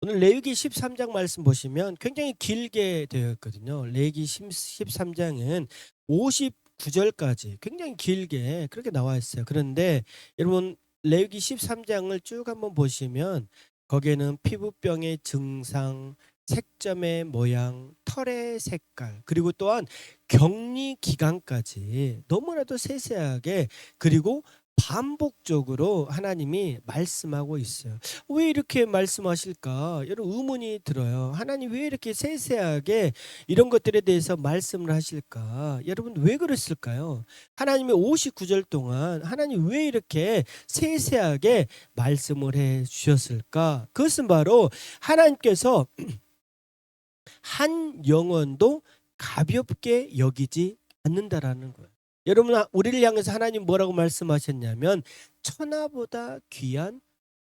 오늘 레위기 13장 말씀 보시면 굉장히 길게 되어 있거든요. 레위기 13장은 59절까지 굉장히 길게 그렇게 나와 있어요. 그런데 여러분 레위기 13장을 쭉 한번 보시면 거기에는 피부병의 증상, 색점의 모양, 털의 색깔, 그리고 또한 격리 기간까지 너무나도 세세하게 그리고 반복적으로 하나님이 말씀하고 있어요. 왜 이렇게 말씀하실까? 여러분 의문이 들어요. 하나님 왜 이렇게 세세하게 이런 것들에 대해서 말씀을 하실까? 여러분 왜 그랬을까요? 하나님의 59절 동안 하나님 왜 이렇게 세세하게 말씀을 해 주셨을까? 그것은 바로 하나님께서 한 영혼도 가볍게 여기지 않는다라는 거예요. 여러분 우리를 향해서 하나님 뭐라고 말씀하셨냐면 천하보다 귀한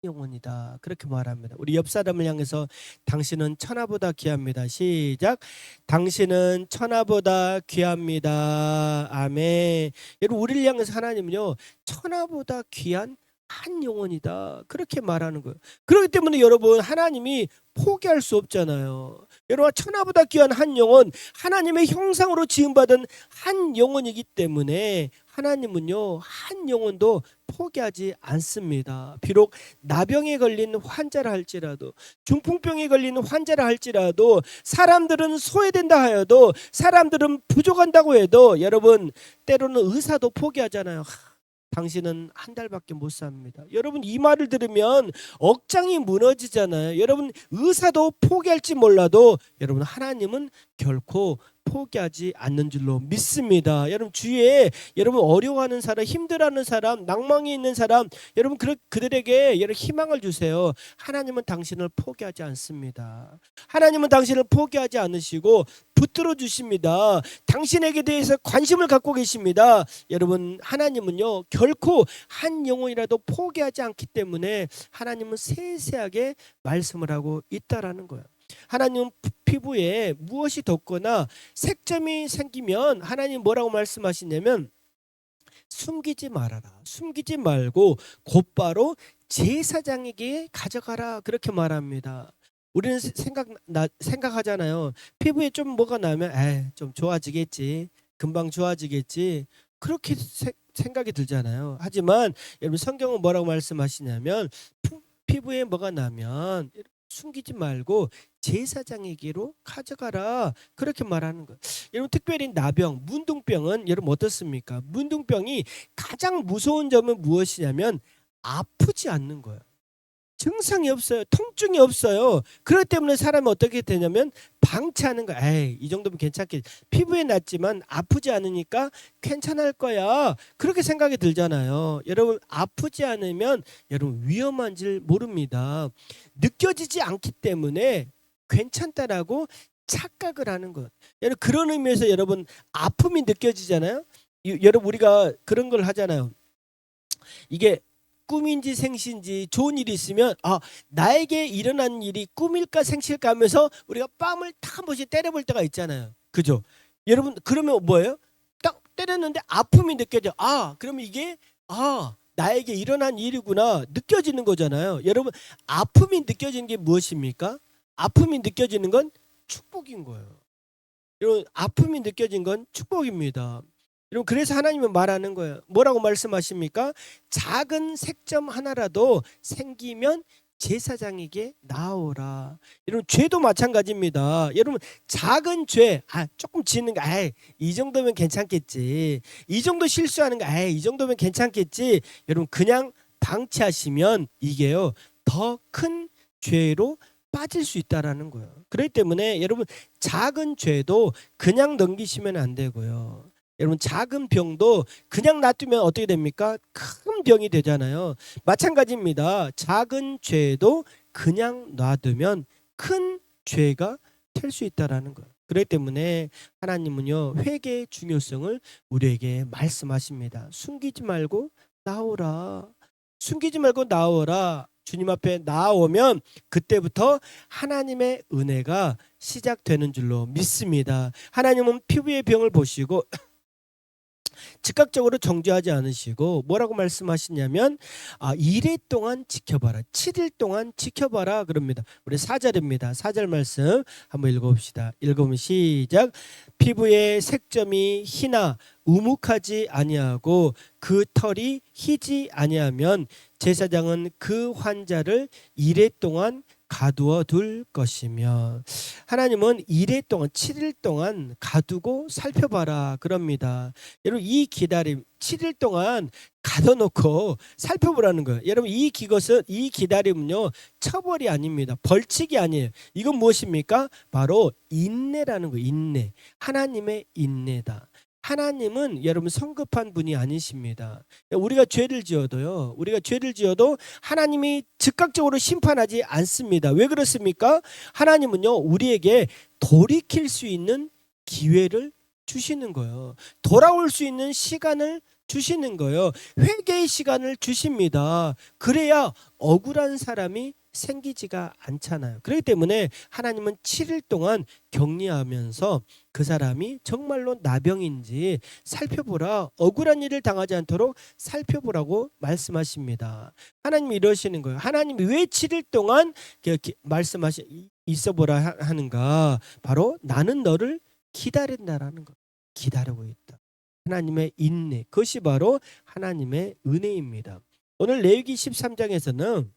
영혼이다. 그렇게 말합니다. 우리 옆 사람을 향해서 당신은 천하보다 귀합니다. 시작. 당신은 천하보다 귀합니다. 아멘. 여러분 우리를 향해서 하나님은요 천하보다 귀한 한 영혼이다. 그렇게 말하는 거예요. 그렇기 때문에 여러분 하나님이 포기할 수 없잖아요. 여러분 천하보다 귀한 한 영혼, 하나님의 형상으로 지음받은 한 영혼이기 때문에 하나님은요 한 영혼도 포기하지 않습니다. 비록 나병에 걸린 환자라 할지라도, 중풍병에 걸린 환자라 할지라도, 사람들은 소외된다 하여도, 사람들은 부족한다고 해도 여러분 때로는 의사도 포기하잖아요. 당신은 한 달밖에 못 삽니다. 여러분 이 말을 들으면 억장이 무너지잖아요. 여러분 의사도 포기할지 몰라도 여러분 하나님은 결코 포기하지 않는 줄로 믿습니다. 여러분 주위에 여러분 어려워하는 사람, 힘들어하는 사람, 낭망이 있는 사람, 여러분 그들에게 여러분 희망을 주세요. 하나님은 당신을 포기하지 않습니다. 하나님은 당신을 포기하지 않으시고 붙들어 주십니다. 당신에게 대해서 관심을 갖고 계십니다. 여러분 하나님은요 결코 한 영혼이라도 포기하지 않기 때문에 하나님은 세세하게 말씀을 하고 있다라는 거예요. 하나님은 피부에 무엇이 돋거나 색점이 생기면 하나님 뭐라고 말씀하시냐면 숨기지 말아라. 숨기지 말고 곧바로 제사장에게 가져가라. 그렇게 말합니다. 우리는 생각하잖아요. 피부에 좀 뭐가 나면 좀 좋아지겠지. 금방 좋아지겠지. 그렇게 생각이 들잖아요. 하지만 여러분 성경은 뭐라고 말씀하시냐면 피부에 뭐가 나면 숨기지 말고 제사장에게로 가져가라. 그렇게 말하는 거예요. 여러분 특별히 나병, 문둥병은 여러분 어떻습니까? 문둥병이 가장 무서운 점은 무엇이냐면 아프지 않는 거예요. 증상이 없어요. 통증이 없어요. 그렇기 때문에 사람이 어떻게 되냐면 방치하는 거야. 이 정도면 괜찮겠지. 피부에 났지만 아프지 않으니까 괜찮을 거야. 그렇게 생각이 들잖아요. 여러분 아프지 않으면 여러분 위험한 줄 모릅니다. 느껴지지 않기 때문에 괜찮다라고 착각을 하는 것. 여러분 그런 의미에서 여러분 아픔이 느껴지잖아요. 여러분 우리가 그런 걸 하잖아요. 이게 꿈인지 생시인지 좋은 일이 있으면 나에게 일어난 일이 꿈일까 생시일까 하면서 우리가 뺨을 딱 한 번씩 때려볼 때가 있잖아요. 그죠? 여러분 그러면 뭐예요? 딱 때렸는데 아픔이 느껴져. 그러면 이게 나에게 일어난 일이구나 느껴지는 거잖아요. 여러분 아픔이 느껴지는 게 무엇입니까? 아픔이 느껴지는 건 축복인 거예요. 여러분 아픔이 느껴진 건 축복입니다. 여러분 그래서 하나님은 말하는 거예요. 뭐라고 말씀하십니까? 작은 색점 하나라도 생기면 제사장에게 나오라. 여러분 죄도 마찬가지입니다. 여러분 작은 죄 조금 짓는 거 이 정도면 괜찮겠지. 이 정도 실수하는 거 이 정도면 괜찮겠지. 여러분 그냥 방치하시면 이게요 더 큰 죄로 빠질 수 있다라는 거예요. 그렇기 때문에 여러분 작은 죄도 그냥 넘기시면 안 되고요. 여러분 작은 병도 그냥 놔두면 어떻게 됩니까? 큰 병이 되잖아요. 마찬가지입니다. 작은 죄도 그냥 놔두면 큰 죄가 될 수 있다라는 거예요. 그렇기 때문에 하나님은요 회개의 중요성을 우리에게 말씀하십니다. 숨기지 말고 나오라. 숨기지 말고 나오라. 주님 앞에 나오면 그때부터 하나님의 은혜가 시작되는 줄로 믿습니다. 하나님은 피부의 병을 보시고 즉각적으로 정죄하지 않으시고 뭐라고 말씀하시냐면 2일 동안 지켜봐라. 7일 동안 지켜봐라 그럽니다. 우리 4절입니다. 4절 말씀 한번 읽어봅시다. 읽으면 시작. 피부의 색점이 희나 우묵하지 아니하고 그 털이 희지 아니하면 제사장은 그 환자를 2일 동안 가두어 둘 것이며, 하나님은 2일 동안 7일 동안 가두고 살펴봐라 그럽니다. 여러분 이 기다림 7일 동안 가둬놓고 살펴보라는 거예요. 여러분 이 기다림은요 처벌이 아닙니다. 벌칙이 아니에요. 이건 무엇입니까? 바로 인내라는 거예요. 인내. 하나님의 인내다. 하나님은 여러분 성급한 분이 아니십니다. 우리가 죄를 지어도 하나님이 즉각적으로 심판하지 않습니다. 왜 그렇습니까? 하나님은요 우리에게 돌이킬 수 있는 기회를 주시는 거예요. 돌아올 수 있는 시간을 주시는 거예요. 회개의 시간을 주십니다. 그래야 억울한 사람이 생기지가 않잖아요. 그렇기 때문에 하나님은 7일 동안 격리하면서 그 사람이 정말로 나병인지 살펴보라. 억울한 일을 당하지 않도록 살펴보라고 말씀하십니다. 하나님이 이러시는 거예요. 하나님이 왜 7일 동안 있어보라 하는가? 바로 나는 너를 기다린다라는 거. 기다리고 있다. 하나님의 인내. 그것이 바로 하나님의 은혜입니다. 오늘 레위기 13장에서는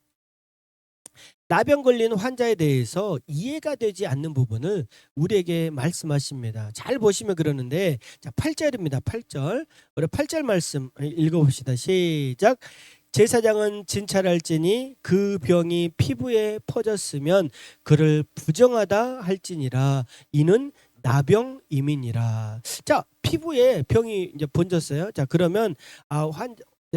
나병 걸린 환자에 대해서 이해가 되지 않는 부분을 우리에게 말씀하십니다. 잘 보시면 그러는데, 자 8절입니다. 8절. 우리 8절 말씀 읽어봅시다. 시작. 제사장은 진찰할지니 그 병이 피부에 퍼졌으면 그를 부정하다 할지니라. 이는 나병임이니라. 자, 피부에 병이 이제 번졌어요. 자, 그러면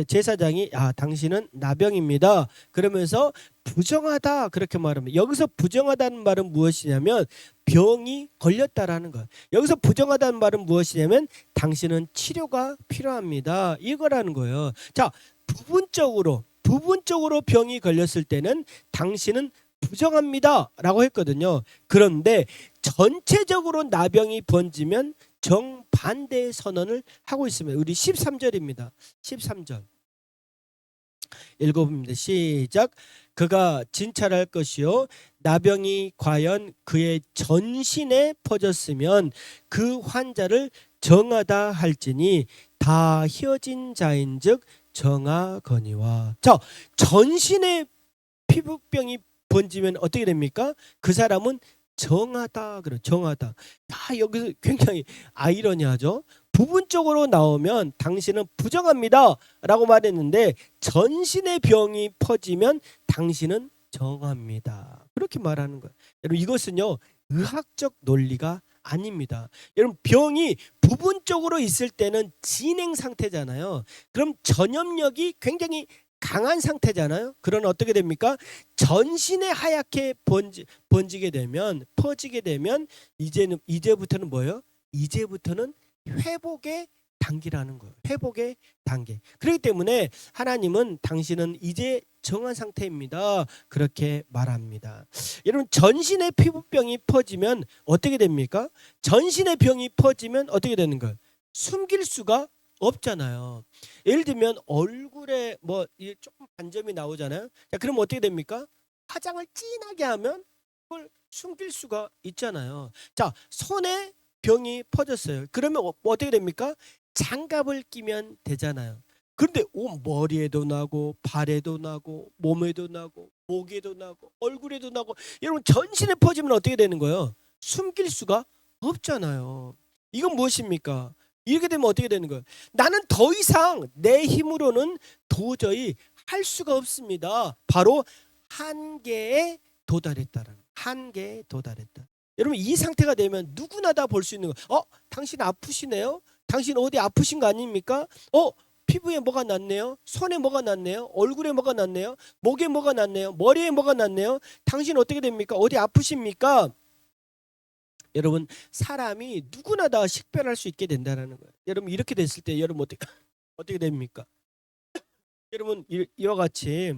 제사장이 당신은 나병입니다. 그러면서 부정하다 그렇게 말합니다. 여기서 부정하다는 말은 무엇이냐면 병이 걸렸다라는 거예요. 여기서 부정하다는 말은 무엇이냐면 당신은 치료가 필요합니다. 이거라는 거예요. 자, 부분적으로 병이 걸렸을 때는 당신은 부정합니다 라고 했거든요. 그런데 전체적으로 나병이 번지면 정반대의 선언을 하고 있습니다. 우리 13절입니다. 13절 읽어봅니다. 시작. 그가 진찰할 것이요 나병이 과연 그의 전신에 퍼졌으면 그 환자를 정하다 할지니 다 희어진 자인즉 정하거니와. 자, 전신에 피부병이 번지면 어떻게 됩니까? 그 사람은 정하다. 그래, 정하다. 여기서 굉장히 아이러니하죠. 부분적으로 나오면 당신은 부정합니다 라고 말했는데 전신의 병이 퍼지면 당신은 정합니다. 그렇게 말하는 거예요. 여러분 이것은요 의학적 논리가 아닙니다. 여러분 병이 부분적으로 있을 때는 진행 상태잖아요. 그럼 전염력이 굉장히 강한 상태잖아요. 그러나 어떻게 됩니까? 전신에 하얗게 번지게 되면 퍼지게 되면 이제부터는 뭐예요? 이제부터는 회복의 단계라는 거예요. 회복의 단계. 그렇기 때문에 하나님은 당신은 이제 정한 상태입니다. 그렇게 말합니다. 여러분 전신에 피부병이 퍼지면 어떻게 됩니까? 전신에 병이 퍼지면 어떻게 되는 거예요? 숨길 수가 없잖아요. 예를 들면 얼굴에 조금 반점이 나오잖아요. 자, 그럼 어떻게 됩니까? 화장을 진하게 하면 그걸 숨길 수가 있잖아요. 자, 손에 병이 퍼졌어요. 그러면 어떻게 됩니까? 장갑을 끼면 되잖아요. 그런데 머리에도 나고 발에도 나고 몸에도 나고 목에도 나고 얼굴에도 나고 여러분 전신에 퍼지면 어떻게 되는 거예요? 숨길 수가 없잖아요. 이건 무엇입니까? 이렇게 되면 어떻게 되는 거예요? 나는 더 이상 내 힘으로는 도저히 할 수가 없습니다. 바로 한계에 도달했다라는 거예요. 한계에 도달했다. 여러분 이 상태가 되면 누구나 다 볼 수 있는 거예요. 당신 아프시네요? 당신 어디 아프신 거 아닙니까? 피부에 뭐가 났네요? 손에 뭐가 났네요? 얼굴에 뭐가 났네요? 목에 뭐가 났네요? 머리에 뭐가 났네요? 당신 어떻게 됩니까? 어디 아프십니까? 여러분 사람이 누구나 다 식별할 수 있게 된다는 거예요. 여러분 이렇게 됐을 때 여러분 어떻게 됩니까? 여러분 이와 같이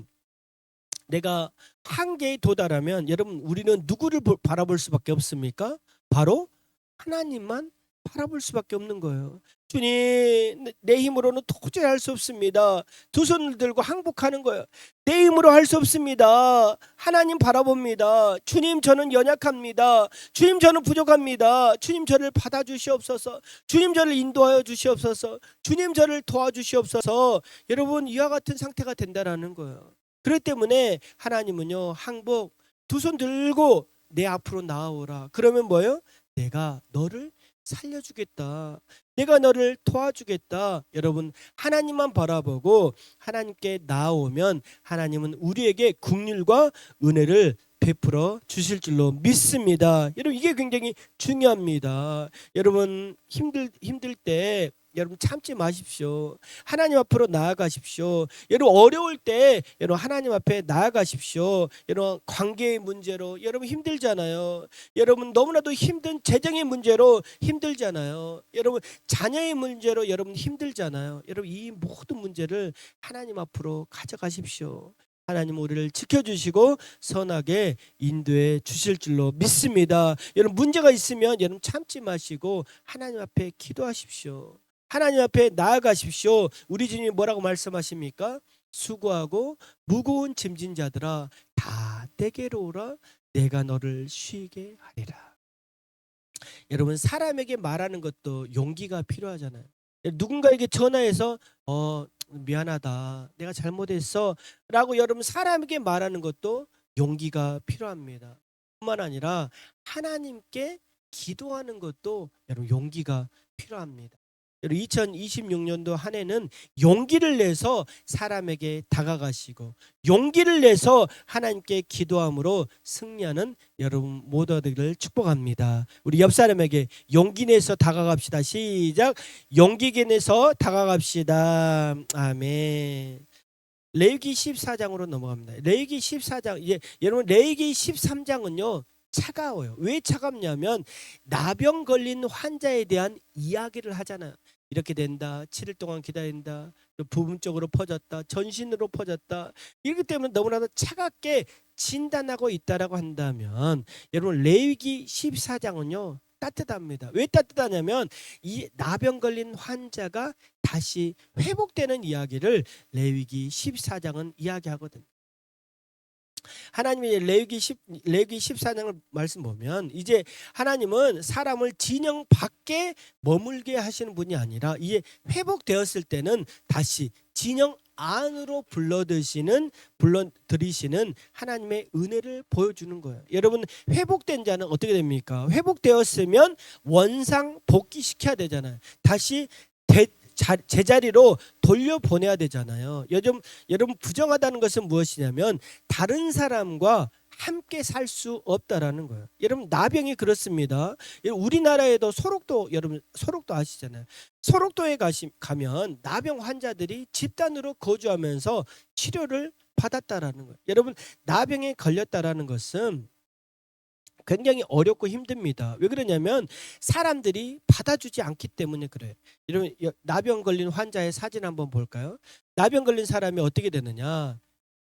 내가 한계에 도달하면 여러분 우리는 누구를 바라볼 수밖에 없습니까? 바로 하나님만 바라볼 수밖에 없는 거예요. 주님, 내 힘으로는 도저히 할 수 없습니다. 두 손을 들고 항복하는 거예요. 내 힘으로 할 수 없습니다. 하나님 바라봅니다. 주님, 저는 연약합니다. 주님, 저는 부족합니다. 주님, 저를 받아주시옵소서. 주님, 저를 인도하여 주시옵소서. 주님, 저를 도와주시옵소서. 여러분, 이와 같은 상태가 된다라는 거예요. 그렇기 때문에 하나님은요, 항복, 두 손 들고 내 앞으로 나아오라. 그러면 뭐예요? 내가 너를 살려주겠다. 내가 너를 도와주겠다. 여러분, 하나님만 바라보고 하나님께 나아오면 하나님은 우리에게 긍휼과 은혜를 베풀어 주실 줄로 믿습니다. 여러분, 이게 굉장히 중요합니다. 여러분, 힘들 때 여러분 참지 마십시오. 하나님 앞으로 나아가십시오. 여러분, 어려울 때 여러분 하나님 앞에 나아가십시오. 여러분, 관계의 문제로 여러분 힘들잖아요. 여러분, 너무나도 힘든 재정의 문제로 힘들잖아요. 여러분, 자녀의 문제로 여러분 힘들잖아요. 여러분, 이 모든 문제를 하나님 앞으로 가져가십시오. 하나님 우리를 지켜주시고 선하게 인도해 주실 줄로 믿습니다. 여러분, 문제가 있으면 여러분 참지 마시고 하나님 앞에 기도하십시오. 하나님 앞에 나아가십시오. 우리 주님이 뭐라고 말씀하십니까? 수고하고 무거운 짐진 자들아 다 내게로 오라. 내가 너를 쉬게 하리라. 여러분, 사람에게 말하는 것도 용기가 필요하잖아요. 누군가에게 전화해서 미안하다, 내가 잘못했어 라고 여러분 사람에게 말하는 것도 용기가 필요합니다. 뿐만 아니라 하나님께 기도하는 것도 여러분 용기가 필요합니다. 2026년도 한 해는 용기를 내서 사람에게 다가가시고 용기를 내서 하나님께 기도함으로 승리하는 여러분 모두들을 축복합니다. 우리 옆 사람에게 용기 내서 다가갑시다. 시작. 용기 내서 다가갑시다. 아멘. 레위기 14장으로 넘어갑니다. 레위기 14장, 이제 여러분 레위기 13장은요 차가워요. 왜 차갑냐면 나병 걸린 환자에 대한 이야기를 하잖아요. 이렇게 된다, 7일 동안 기다린다, 부분적으로 퍼졌다, 전신으로 퍼졌다. 이렇기 때문에 너무나도 차갑게 진단하고 있다라고 한다면 여러분 레위기 14장은요 따뜻합니다. 왜 따뜻하냐면 이 나병 걸린 환자가 다시 회복되는 이야기를 레위기 14장은 이야기하거든요. 하나님이 레위기 14장을 말씀 보면 이제 하나님은 사람을 진영 밖에 머물게 하시는 분이 아니라 이제 회복되었을 때는 다시 진영 안으로 불러들이시는 하나님의 은혜를 보여주는 거예요. 여러분, 회복된 자는 어떻게 됩니까? 회복되었으면 원상 복귀시켜야 되잖아요. 다시 제자리로 돌려보내야 되잖아요. 요즘 여러분 부정하다는 것은 무엇이냐면 다른 사람과 함께 살 수 없다라는 거예요. 여러분, 나병이 그렇습니다. 우리나라에도 소록도, 여러분 소록도 아시잖아요. 소록도에 가면 나병 환자들이 집단으로 거주하면서 치료를 받았다라는 거예요. 여러분, 나병에 걸렸다라는 것은 굉장히 어렵고 힘듭니다. 왜 그러냐면 사람들이 받아주지 않기 때문에 그래요. 여러분, 나병 걸린 환자의 사진 한번 볼까요? 나병 걸린 사람이 어떻게 되느냐?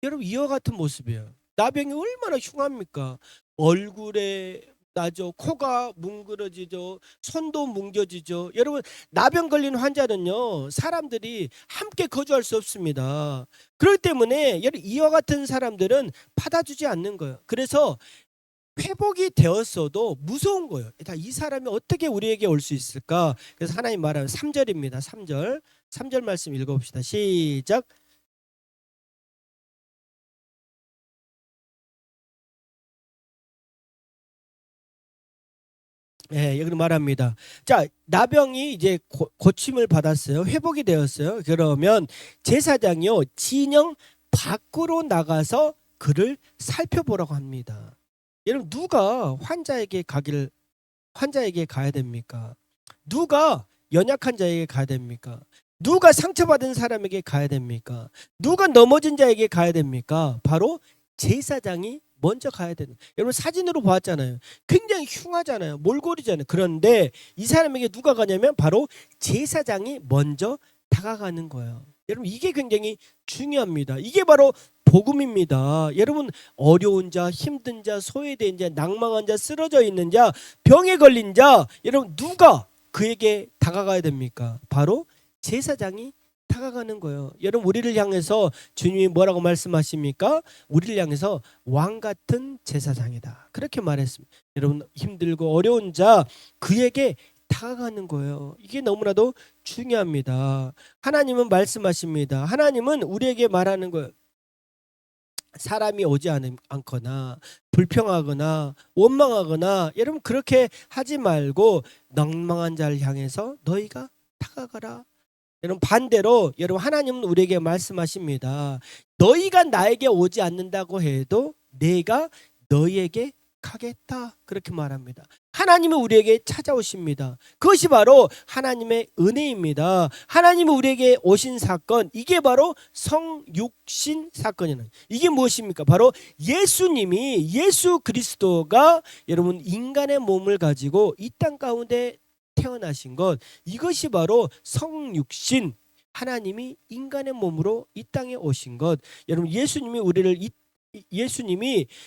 여러분, 이와 같은 모습이에요. 나병이 얼마나 흉합니까? 얼굴에 나죠, 코가 뭉그러지죠, 손도 뭉겨지죠. 여러분, 나병 걸린 환자는요 사람들이 함께 거주할 수 없습니다. 그렇기 때문에 여러분, 이와 같은 사람들은 받아주지 않는 거예요. 그래서 회복이 되었어도 무서운 거예요. 이 사람이 어떻게 우리에게 올 수 있을까? 그래서 하나님 말하는 3절입니다. 3절 말씀 읽어봅시다. 시작. 예, 여기 말합니다. 자, 나병이 이제 고침을 받았어요. 회복이 되었어요. 그러면 제사장이요 진영 밖으로 나가서 그를 살펴보라고 합니다. 여러분, 누가 환자에게 가야 됩니까? 누가 연약한 자에게 가야 됩니까? 누가 상처받은 사람에게 가야 됩니까? 누가 넘어진 자에게 가야 됩니까? 바로 제사장이 먼저 가야 되는. 여러분, 사진으로 봤잖아요. 굉장히 흉하잖아요. 몰골이잖아요. 그런데 이 사람에게 누가 가냐면 바로 제사장이 먼저 다가가는 거예요. 여러분, 이게 굉장히 중요합니다. 이게 바로 복음입니다. 여러분, 어려운 자, 힘든 자, 소외된 자, 낭망한 자, 쓰러져 있는 자, 병에 걸린 자, 여러분 누가 그에게 다가가야 됩니까? 바로 제사장이 다가가는 거예요. 여러분, 우리를 향해서 주님이 뭐라고 말씀하십니까? 우리를 향해서 왕 같은 제사장이다, 그렇게 말했습니다. 여러분, 힘들고 어려운 자 그에게 다가가는 거예요. 이게 너무나도 중요합니다. 하나님은 말씀하십니다. 하나님은 우리에게 말하는 거예요. 사람이 오지 않거나 불평하거나 원망하거나, 여러분 그렇게 하지 말고 낭망한 자를 향해서 너희가 다가가라. 여러분, 반대로 여러분, 하나님은 우리에게 말씀하십니다. 너희가 나에게 오지 않는다고 해도 내가 너희에게 가겠다, 그렇게 말합니다. 하나님은 우리에게 찾아오십니다. 그것이 바로 하나님의 은혜입니다. 하나님은 우리에게 오신 사건, 이게 바로 성육신 사건이는, 이게 무엇입니까? 바로 예수님이, 예수 그리스도가 여러분 인간의 몸을 가지고 이 땅 가운데 태어나신 것, 이것이 바로 성육신, 하나님이 인간의 몸으로 이 땅에 오신 것. 여러분, 예수님이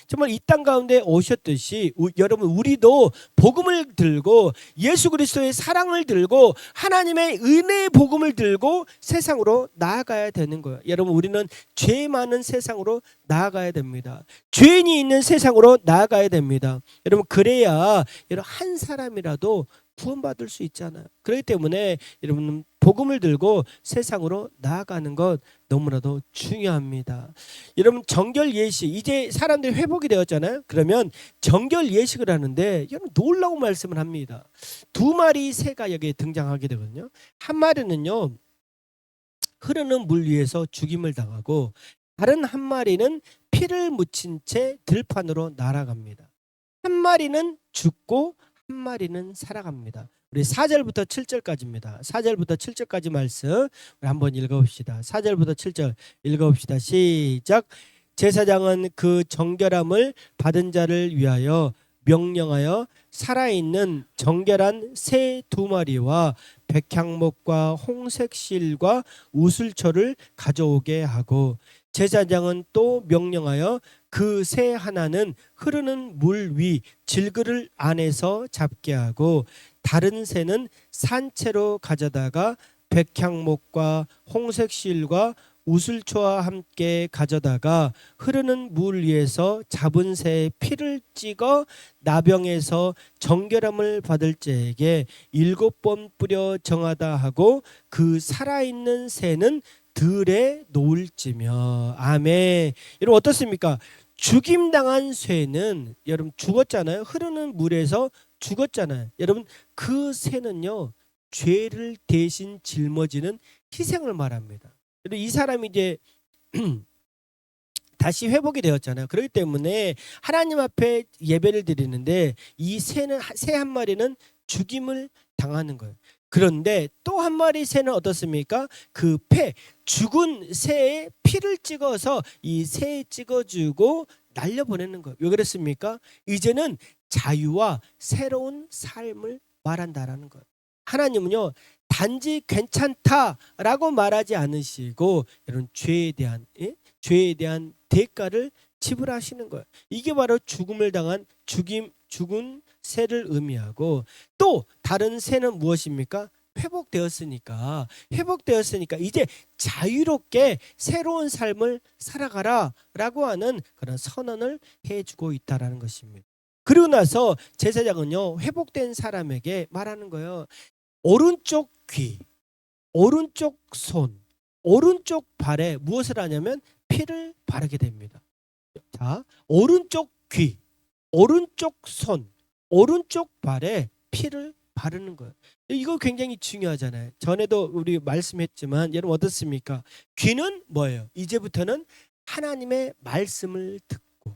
정말 이 땅 가운데 오셨듯이 여러분, 우리도 복음을 들고 예수 그리스도의 사랑을 들고 하나님의 은혜의 복음을 들고 세상으로 나아가야 되는 거예요. 여러분, 우리는 죄 많은 세상으로 나아가야 됩니다. 죄인이 있는 세상으로 나아가야 됩니다. 여러분, 그래야 여러분 한 사람이라도 구원받을 수 있잖아요. 그렇기 때문에 여러분, 복음을 들고 세상으로 나아가는 것 너무나도 중요합니다. 여러분, 정결 예식, 이제 사람들이 회복이 되었잖아요. 그러면 정결 예식을 하는데 여러분, 놀라운 말씀을 합니다. 두 마리 새가 여기에 등장하게 되거든요. 한 마리는요, 흐르는 물 위에서 죽임을 당하고, 다른 한 마리는 피를 묻힌 채 들판으로 날아갑니다. 한 마리는 죽고 한 마리는 살아갑니다. 우리 4절부터 7절까지입니다. 4절부터 7절까지 말씀 우리 한번 읽어봅시다. 4절부터 7절 읽어봅시다. 시작. 제사장은 그 정결함을 받은 자를 위하여 명령하여 살아있는 정결한 새 2마리와 백향목과 홍색실과 우슬초를 가져오게 하고, 제사장은 또 명령하여 그 새 하나는 흐르는 물 위 질그를 안에서 잡게 하고, 다른 새는 산채로 가져다가 백향목과 홍색실과 우슬초와 함께 가져다가 흐르는 물 위에서 잡은 새의 피를 찍어 나병에서 정결함을 받을 자에게 7번 뿌려 정하다 하고, 그 살아있는 새는 들에 놓을지며. 아멘. 여러분, 어떻습니까? 죽임당한 쇠는 여러분 죽었잖아요. 흐르는 물에서 죽었잖아요. 여러분, 그 새는요, 죄를 대신 짊어지는 희생을 말합니다. 이 사람이 이제 다시 회복이 되었잖아요. 그렇기 때문에 하나님 앞에 예배를 드리는데 이 새는, 새 한 마리는 죽임을 당하는 거예요. 그런데 또 한 마리 새는 어떻습니까? 그 죽은 새의 피를 찍어서 이 새에 찍어주고 날려보내는 거예요. 왜 그랬습니까? 이제는 자유와 새로운 삶을 말한다라는 거예요. 하나님은요, 단지 괜찮다라고 말하지 않으시고 여러분, 죄에 대한 대가를 지불하시는 거예요. 이게 바로 죽음을 당한 죽은 새를 의미하고, 또 다른 새는 무엇입니까? 회복되었으니까 이제 자유롭게 새로운 삶을 살아가라 라고 하는 그런 선언을 해주고 있다라는 것입니다. 그리고 나서 제사장은요, 회복된 사람에게 말하는 거예요. 오른쪽 귀, 오른쪽 손, 오른쪽 발에 무엇을 하냐면 피를 바르게 됩니다. 자, 오른쪽 귀, 오른쪽 손, 오른쪽 발에 피를 바르는 거예요. 이거 굉장히 중요하잖아요. 전에도 우리 말씀했지만 여러분, 어떻습니까? 귀는 뭐예요? 이제부터는 하나님의 말씀을 듣고,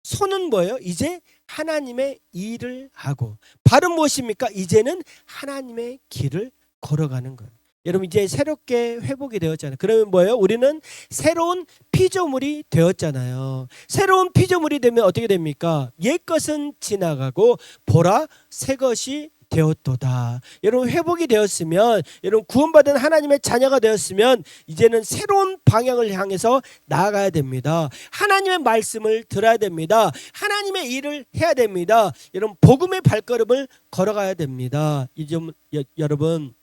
손은 뭐예요? 이제 하나님의 일을 하고, 발은 무엇입니까? 이제는 하나님의 길을 걸어가는 거예요. 여러분, 이제 새롭게 회복이 되었잖아요. 그러면 뭐예요? 우리는 새로운 피조물이 되었잖아요. 새로운 피조물이 되면 어떻게 됩니까? 옛것은 지나가고 보라, 새 것이 되었도다. 여러분 회복이 되었으면, 여러분 구원받은 하나님의 자녀가 되었으면 이제는 새로운 방향을 향해서 나아가야 됩니다. 하나님의 말씀을 들어야 됩니다. 하나님의 일을 해야 됩니다. 여러분 복음의 발걸음을 걸어가야 됩니다. 여러분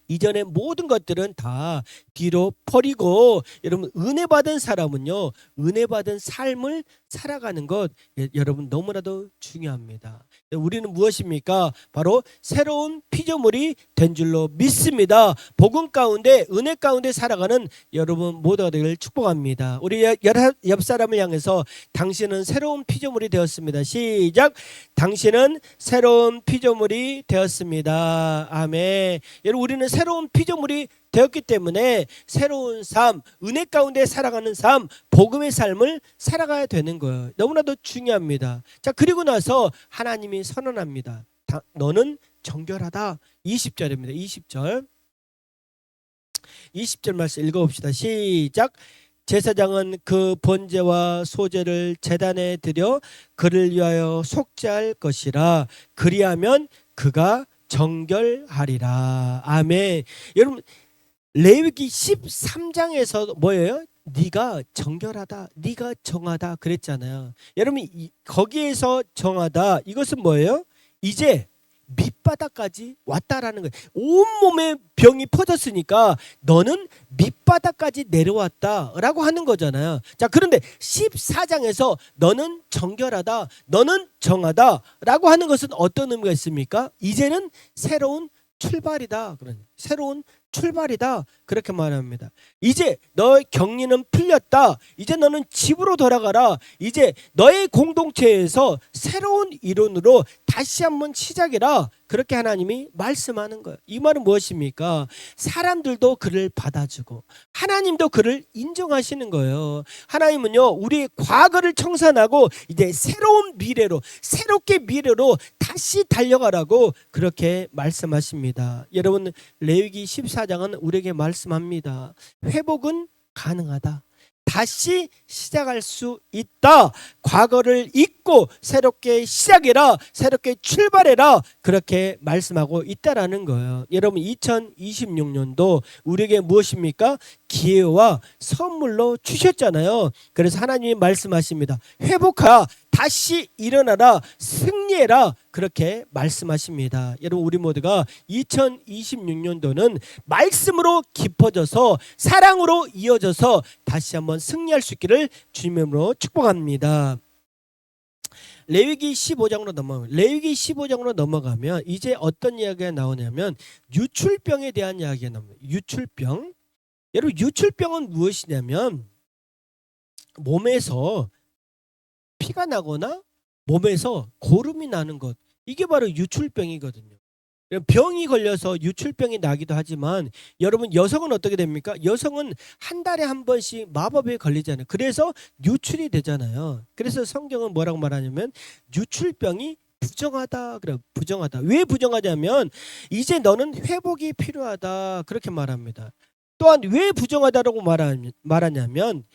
이전의 모든 것들은 다 뒤로 버리고, 여러분 은혜 받은 사람은요, 은혜 받은 삶을 살아가는 것, 여러분 너무나도 중요합니다. 우리는 무엇입니까? 바로 새로운 피조물이 된 줄로 믿습니다. 복음 가운데, 은혜 가운데 살아가는 여러분 모두가 되기를 축복합니다. 우리 옆 사람을 향해서 당신은 새로운 피조물이 되었습니다. 시작. 당신은 새로운 피조물이 되었습니다. 아멘. 여러분 우리는 새로운 피조물이 되었기 때문에 새로운 삶, 은혜 가운데 살아가는 삶, 복음의 삶을 살아가야 되는 거예요. 너무나도 중요합니다. 자, 그리고 나서 하나님이 선언합니다. 너는 정결하다. 20절입니다. 20절 말씀 읽어봅시다. 시작. 제사장은 그 번제와 소제를 제단에 드려 그를 위하여 속죄할 것이라. 그리하면 그가 정결하리라. 아멘. 여러분 레위기 13장에서 뭐예요? 네가 정결하다, 네가 정하다 그랬잖아요. 여러분 거기에서 정하다, 이것은 뭐예요? 이제 밑바닥까지 왔다라는 거예요. 온몸에 병이 퍼졌으니까 너는 밑바닥까지 내려왔다라고 하는 거잖아요. 자, 그런데 14장에서 너는 정결하다, 너는 정하다라고 하는 것은 어떤 의미가 있습니까? 이제는 새로운 출발이다. 새로운 출발이다. 그렇게 말합니다. 이제 너의 격리는 풀렸다. 이제 너는 집으로 돌아가라. 이제 너의 공동체에서 새로운 이론으로 다시 한번 시작해라. 그렇게 하나님이 말씀하는 거예요. 이 말은 무엇입니까? 사람들도 그를 받아주고 하나님도 그를 인정하시는 거예요. 하나님은요, 우리의 과거를 청산하고 이제 새로운 미래로, 새롭게 미래로 다시 달려가라고 그렇게 말씀하십니다. 여러분 레위기 14장은 우리에게 말씀합니다. 회복은 가능하다. 다시 시작할 수 있다. 과거를 잊고 새롭게 시작해라. 새롭게 출발해라. 그렇게 말씀하고 있다라는 거예요. 여러분 2026년도 우리에게 무엇입니까? 기회와 선물로 주셨잖아요. 그래서 하나님이 말씀하십니다. 회복하라. 다시 일어나라. 승리해라. 그렇게 말씀하십니다. 여러분 우리 모두가 2026년도는 말씀으로 깊어져서 사랑으로 이어져서 다시 한번 승리할 수 있기를 주님으로 축복합니다. 레위기 15장으로 넘어가면 이제 어떤 이야기가 나오냐면 유출병에 대한 이야기가 나옵니다. 유출병. 여러분 유출병은 무엇이냐면 몸에서 피가 나거나 몸에서 고름이 나는 것, 이게 바로 유출병이거든요. 병이 걸려서 유출병이 나기도 하지만 여러분 여성은 어떻게 됩니까? 여성은 한 달에 한 번씩 마법에 걸리잖아요. 그래서 유출이 되잖아요. 그래서 성경은 뭐라고 말하냐면 유출병이 부정하다. 그래, 부정하다. 왜 부정하냐면 이제 너는 회복이 필요하다. 그렇게 말합니다. 또한 왜 부정하다라고 말하냐면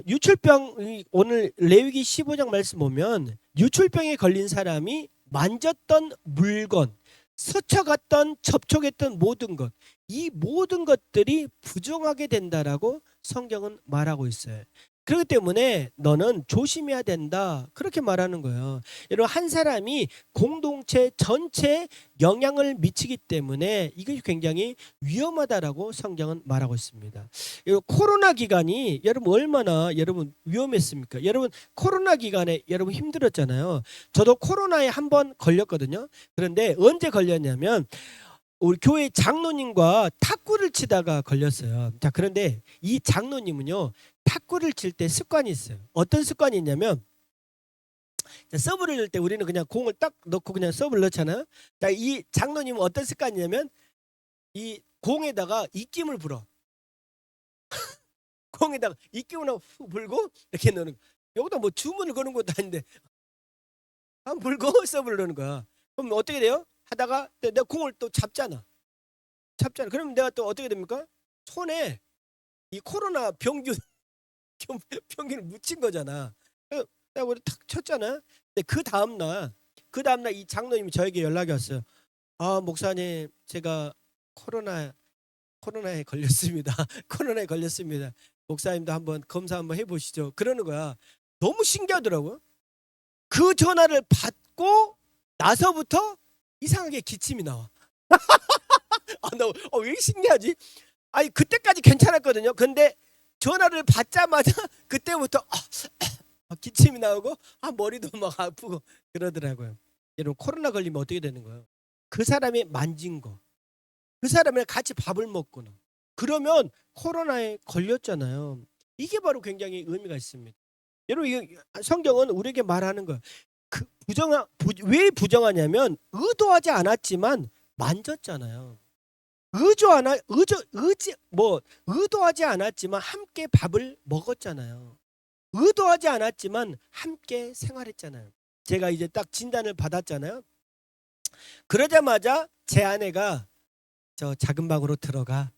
유출병, 오늘 레위기 15장 말씀 보면 유출병에 걸린 사람이 만졌던 물건, 스쳐갔던 접촉했던 모든 것, 이 모든 것들이 부정하게 된다라고 성경은 말하고 있어요. 그렇기 때문에 너는 조심해야 된다. 그렇게 말하는 거예요. 여러분 한 사람이 공동체 전체에 영향을 미치기 때문에 이것이 굉장히 위험하다라고 성경은 말하고 있습니다. 여러분 코로나 기간이 여러분 얼마나 여러분 위험했습니까? 여러분 코로나 기간에 여러분 힘들었잖아요. 저도 코로나에 한 번 걸렸거든요. 그런데 언제 걸렸냐면 우리 교회 장로님과 탁구를 치다가 걸렸어요. 자, 그런데 이 장로님은요, 탁구를 칠 때 습관이 있어요. 어떤 습관이 있냐면, 자, 서브를 넣을 때 우리는 그냥 공을 딱 넣고 그냥 서브를 넣잖아요. 자, 이 장로님은 어떤 습관이냐면, 이 공에다가 입김을 불어. 공에다가 입김을 훅 불고 이렇게 넣는 거야. 여기다 뭐 주문을 거는 것도 아닌데, 한 불고 서브를 넣는 거야. 그럼 어떻게 돼요? 하다가 내가 공을 또 잡잖아. 그러면 내가 또 어떻게 됩니까? 손에 이 코로나 병균을 묻힌 거잖아. 내가 우리 탁 쳤잖아. 근데 그 다음날 그 다음날 이 장로님이 저에게 연락이 왔어요. 아, 목사님, 제가 코로나에 걸렸습니다. 코로나에 걸렸습니다. 목사님도 한번 검사 한번 해보시죠. 그러는 거야. 너무 신기하더라고요. 그 전화를 받고 나서부터 이상하게 기침이 나와. 아, 왜 신기하지? 아니, 그때까지 괜찮았거든요. 근데 전화를 받자마자 그때부터 기침이 나오고 머리도 막 아프고 그러더라고요. 여러분, 코로나 걸리면 어떻게 되는 거예요? 그 사람이 만진 거, 그 사람이랑 같이 밥을 먹거나 그러면 코로나에 걸렸잖아요. 이게 바로 굉장히 의미가 있습니다. 여러분, 이 성경은 우리에게 말하는 거예요. 왜 부정하냐면 의도하지 않았지만 만졌잖아요. 의도하지 않았지만 함께 밥을 먹었잖아요. 의도하지 않았지만 함께 생활했잖아요. 제가 이제 딱 진단을 받았잖아요. 그러자마자 제 아내가 저 작은 방으로 들어가.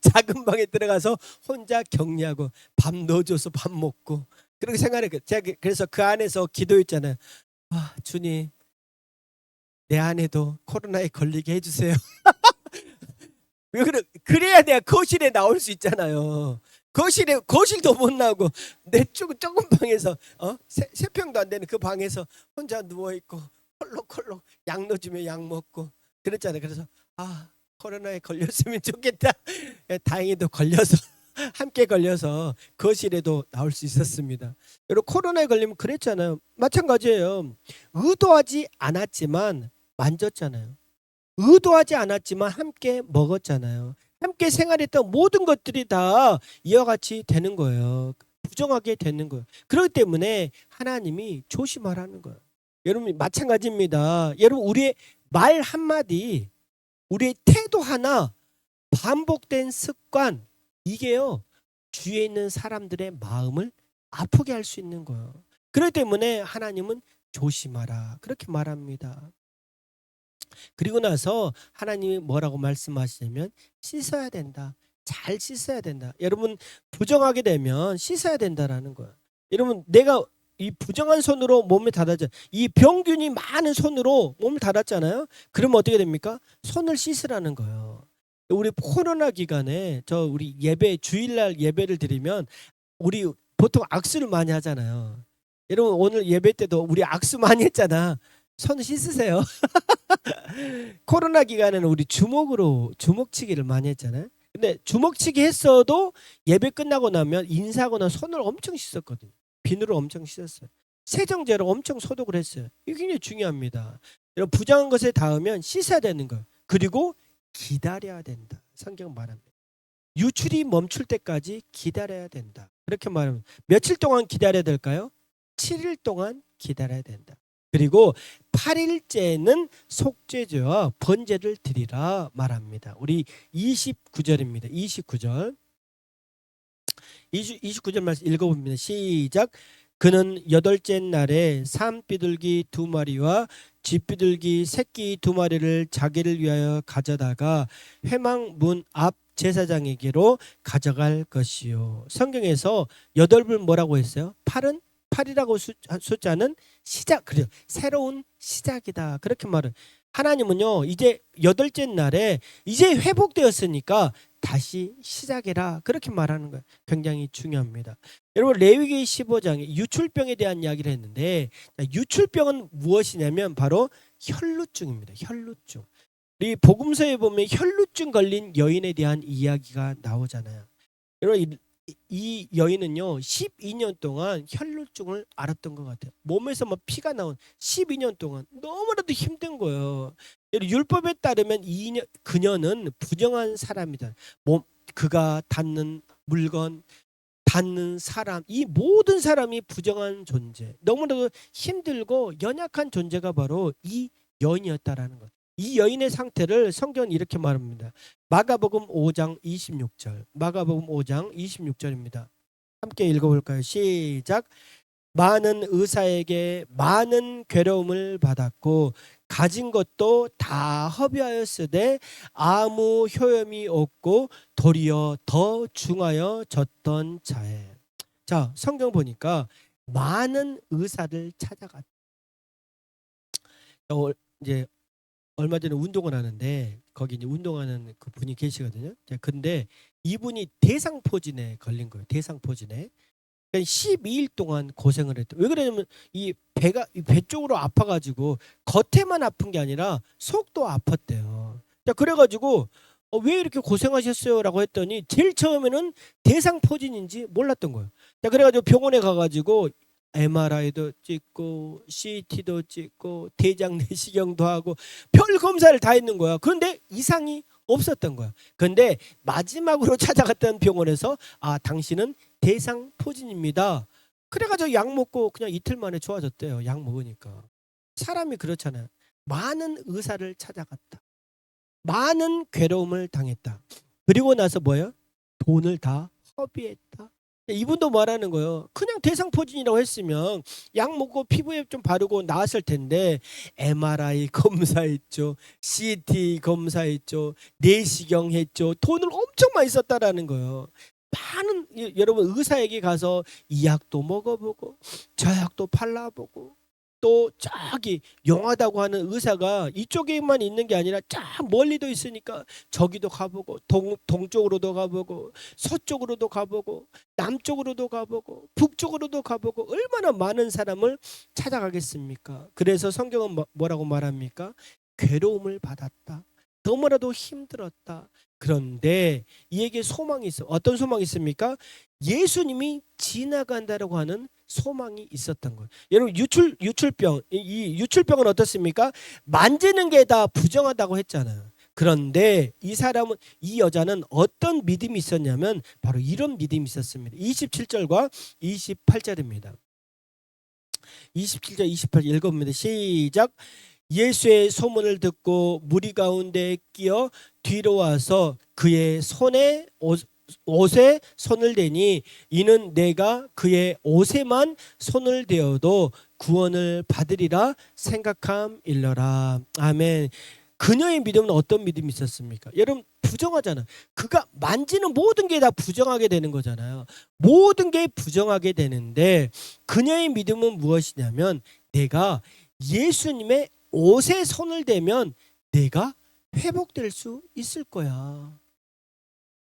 작은 방에 들어가서 혼자 격리하고 밥 넣어줘서 밥 먹고 그렇게 생활했거든요. 제가 그래서 그 안에서 기도했잖아요. 아, 주님, 내 아내도 코로나에 걸리게 해주세요. 왜 그래야 내가 거실에 나올 수 있잖아요. 거실도 못 나오고 내 조금 방에서 세 평도 안 되는 그 방에서 혼자 누워 있고 콜록콜록 약 넣어주면 약 먹고 그랬잖아요. 그래서 코로나에 걸렸으면 좋겠다. 다행히도 걸려서 함께 걸려서 거실에도 나올 수 있었습니다. 여러분, 코로나에 걸리면 그랬잖아요. 마찬가지예요. 의도하지 않았지만 만졌잖아요. 의도하지 않았지만 함께 먹었잖아요. 함께 생활했던 모든 것들이 다 이와 같이 되는 거예요. 부정하게 되는 거예요. 그렇기 때문에 하나님이 조심하라는 거예요. 여러분, 마찬가지입니다. 여러분, 우리의 말 한마디, 우리의 태도 하나, 반복된 습관, 이게요 주위에 있는 사람들의 마음을 아프게 할 수 있는 거예요. 그렇기 때문에 하나님은 조심하라 그렇게 말합니다. 그리고 나서 하나님이 뭐라고 말씀하시냐면 씻어야 된다. 잘 씻어야 된다. 여러분, 부정하게 되면 씻어야 된다라는 거예요. 여러분, 내가 이 부정한 손으로 몸을 닫았잖아요. 이 병균이 많은 손으로 몸을 닫았잖아요. 그러면 어떻게 됩니까? 손을 씻으라는 거예요. 우리 코로나 기간에 우리 주일날 예배를 드리면 우리 보통 악수를 많이 하잖아요. 여러분, 오늘 예배 때도 우리 악수 많이 했잖아. 손 씻으세요. 코로나 기간에는 우리 주먹치기를 많이 했잖아요. 근데 주먹치기 했어도 예배 끝나고 나면 인사하거나 손을 엄청 씻었거든요. 비누로 엄청 씻었어요. 세정제로 엄청 소독을 했어요. 이게 굉장히 중요합니다. 여러분, 부정한 것에 닿으면 씻어야 되는 거예요. 그리고 기다려야 된다. 성경 말합니다. 유출이 멈출 때까지 기다려야 된다. 그렇게 말하면 며칠 동안 기다려야 될까요? 7일 동안 기다려야 된다. 그리고 8일째는 속죄제와 번제를 드리라 말합니다. 우리 29절입니다. 29절. 29절 말씀 읽어봅니다. 시작. 그는 8째 날에 산비둘기 2마리와 쥐비둘기 새끼 2마리를 자기를 위하여 가져다가 회막 문 앞 제사장에게로 가져갈 것이요. 성경에서 8을 뭐라고 했어요? 8이라고 숫자는 시작, 그래요. 새로운 시작이다. 그렇게 말을. 하나님은요, 이제 8째 날에 이제 회복되었으니까 다시 시작해라. 그렇게 말하는 거예요. 굉장히 중요합니다. 여러분, 레위기 15장에 유출병에 대한 이야기를 했는데, 유출병은 무엇이냐면 바로 혈루증입니다. 혈루증. 우리 복음서에 보면 혈루증 걸린 여인에 대한 이야기가 나오잖아요. 여러분, 이 여인은요 12년 동안 혈루증을 앓았던 것 같아요. 몸에서 막 피가 나온 12년 동안 너무나도 힘든 거예요. 율법에 따르면 그녀는 부정한 사람이다. 그가 닿는 물건, 닿는 사람, 이 모든 사람이 부정한 존재, 너무나도 힘들고 연약한 존재가 바로 이 여인이었다라는 것. 이 여인의 상태를 성경은 이렇게 말합니다. 마가복음 5장 26절. 마가복음 5장 26절입니다. 함께 읽어볼까요? 시작. 많은 의사에게 많은 괴로움을 받았고 가진 것도 다 허비하였으되 아무 효험이 없고 도리어 더 중하여졌던 자에. 자, 성경 보니까 많은 의사를 찾아갔다. 이제 얼마 전에 운동을 하는데 거기 이제 운동하는 그 분이 계시거든요. 근데 이분이 대상포진에 걸린 거예요. 대상포진에. 그러니까 12일 동안 고생을 했대. 왜 그러냐면 이 배가 이 배 쪽으로 아파가지고 겉에만 아픈 게 아니라 속도 아팠대요. 자, 그래가지고 왜 이렇게 고생하셨어요라고 했더니 제일 처음에는 대상포진인지 몰랐던 거예요. 자, 그래가지고 병원에 가가지고 MRI도 찍고 CT도 찍고 대장 내시경도 하고 별 검사를 다 했는 거야. 그런데 이상이 없었던 거야. 그런데 마지막으로 찾아갔던 병원에서 당신은 대상포진입니다. 그래가지고 약 먹고 그냥 이틀 만에 좋아졌대요. 약 먹으니까. 사람이 그렇잖아요. 많은 의사를 찾아갔다. 많은 괴로움을 당했다. 그리고 나서 뭐예요? 돈을 다 허비했다. 이분도 말하는 거예요. 그냥 대상포진이라고 했으면 약 먹고 피부에 좀 바르고 나았을 텐데 MRI 검사했죠. CT 검사했죠. 내시경 했죠. 돈을 엄청 많이 썼다라는 거예요. 많은 여러분 의사에게 가서 이 약도 먹어보고 저 약도 발라보고 또 저기 용하다고 하는 의사가 이쪽에만 있는 게 아니라 쫙 멀리도 있으니까 저기도 가보고 동쪽으로도 가보고 서쪽으로도 가보고 남쪽으로도 가보고 북쪽으로도 가보고 얼마나 많은 사람을 찾아가겠습니까? 그래서 성경은 뭐라고 말합니까? 괴로움을 받았다. 너무나도 힘들었다. 그런데 이에게 소망이 있어. 어떤 소망이 있습니까? 예수님이 지나간다라고 하는 소망이 있었던 거예요. 여러분 유출병 이 유출병은 어떻습니까? 만지는 게 다 부정하다고 했잖아요. 그런데 이 여자는 어떤 믿음이 있었냐면 바로 이런 믿음이 있었습니다. 27절과 28절입니다. 27절 28절 읽어봅니다. 시작. 예수의 소문을 듣고 무리 가운데 끼어 뒤로 와서 그의 옷에 손을 대니 이는 내가 그의 옷에만 손을 대어도 구원을 받으리라 생각함일러라. 아멘. 그녀의 믿음은 어떤 믿음이 있었습니까? 여러분 부정하잖아. 그가 만지는 모든 게 다 부정하게 되는 거잖아요. 모든 게 부정하게 되는데 그녀의 믿음은 무엇이냐면 내가 예수님의 옷에 손을 대면 내가 회복될 수 있을 거야.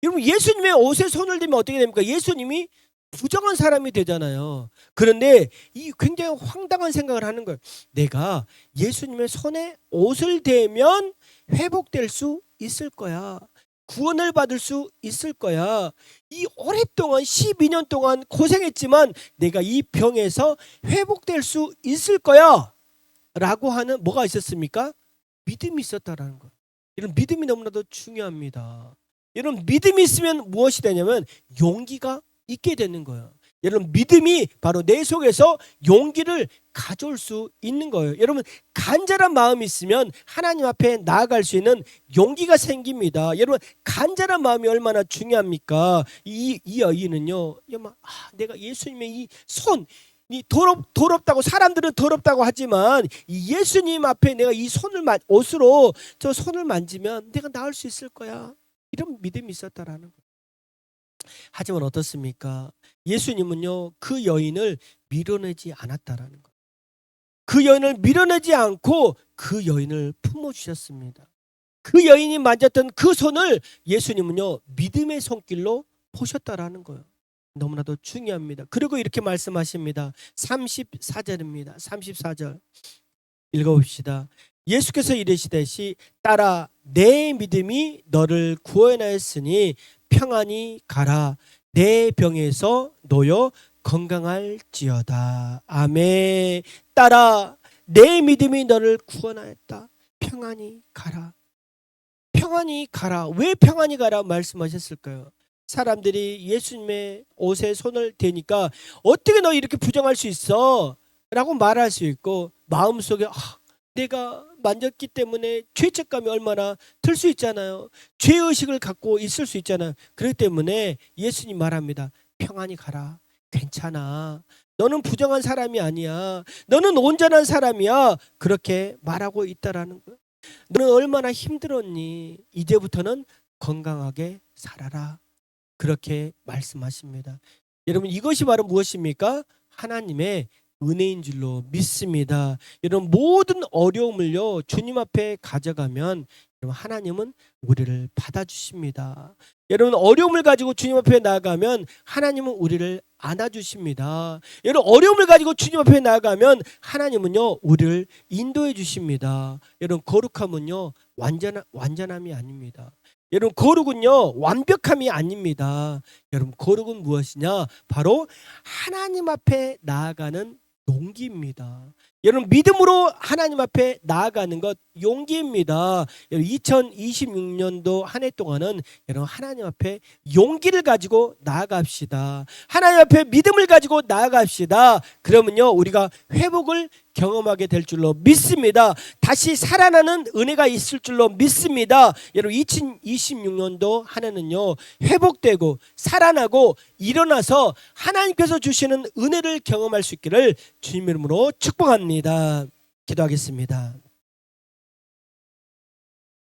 여러분 예수님의 옷에 손을 대면 어떻게 됩니까? 예수님이 부정한 사람이 되잖아요. 그런데 이 굉장히 황당한 생각을 하는 거예요. 내가 예수님의 손에 옷을 대면 회복될 수 있을 거야. 구원을 받을 수 있을 거야. 이 오랫동안 12년 동안 고생했지만 내가 이 병에서 회복될 수 있을 거야. 라고 하는 뭐가 있었습니까? 믿음이 있었다라는 거예요. 이런 믿음이 너무나도 중요합니다. 여러분 믿음이 있으면 무엇이 되냐면 용기가 있게 되는 거예요. 여러분 믿음이 바로 내 속에서 용기를 가져올 수 있는 거예요. 여러분 간절한 마음이 있으면 하나님 앞에 나아갈 수 있는 용기가 생깁니다. 여러분 간절한 마음이 얼마나 중요합니까? 이 여인은요. 내가 예수님의 이 손 더럽다고 사람들은 더럽다고 하지만 예수님 앞에 내가 이 옷으로 저 손을 만지면 내가 나을 수 있을 거야. 이런 믿음이 있었다라는 거예요. 하지만 어떻습니까? 예수님은요 그 여인을 밀어내지 않았다라는 거예요. 그 여인을 밀어내지 않고 그 여인을 품어주셨습니다. 그 여인이 만졌던 그 손을 예수님은요 믿음의 손길로 보셨다라는 거예요. 너무나도 중요합니다. 그리고 이렇게 말씀하십니다. 34절입니다. 34절 읽어봅시다. 예수께서 이르시되 따라 내 믿음이 너를 구원하였으니 평안히 가라. 내 병에서 놓여 건강할지어다. 아멘. 따라 내 믿음이 너를 구원하였다. 평안히 가라. 평안히 가라. 왜 평안히 가라 말씀하셨을까요? 사람들이 예수님의 옷에 손을 대니까 어떻게 너 이렇게 부정할 수 있어? 라고 말할 수 있고 마음속에 내가 만졌기 때문에 죄책감이 얼마나 들 수 있잖아요. 죄의식을 갖고 있을 수 있잖아요. 그렇기 때문에 예수님 말합니다. 평안히 가라. 괜찮아. 너는 부정한 사람이 아니야. 너는 온전한 사람이야. 그렇게 말하고 있다라는 거예요. 너는 얼마나 힘들었니? 이제부터는 건강하게 살아라. 그렇게 말씀하십니다. 여러분 이것이 바로 무엇입니까? 하나님의 은혜인 줄로 믿습니다. 여러분 모든 어려움을요 주님 앞에 가져가면 여러분 하나님은 우리를 받아주십니다. 여러분 어려움을 가지고 주님 앞에 나아가면 하나님은 우리를 안아주십니다. 여러분 어려움을 가지고 주님 앞에 나아가면 하나님은요 우리를 인도해 주십니다. 여러분 거룩함은요 완전함이 아닙니다. 여러분 거룩은요 완벽함이 아닙니다. 여러분 거룩은 무엇이냐? 바로 하나님 앞에 나아가는 용기입니다. 여러분 믿음으로 하나님 앞에 나아가는 것 용기입니다. 2026년도 한 해 동안은 여러분 하나님 앞에 용기를 가지고 나아갑시다. 하나님 앞에 믿음을 가지고 나아갑시다. 그러면요 우리가 회복을 경험하게 될 줄로 믿습니다. 다시 살아나는 은혜가 있을 줄로 믿습니다. 여러분 2026년도 한 해는요 회복되고 살아나고 일어나서 하나님께서 주시는 은혜를 경험할 수 있기를 주님 이름으로 축복합니다. 기도하겠습니다.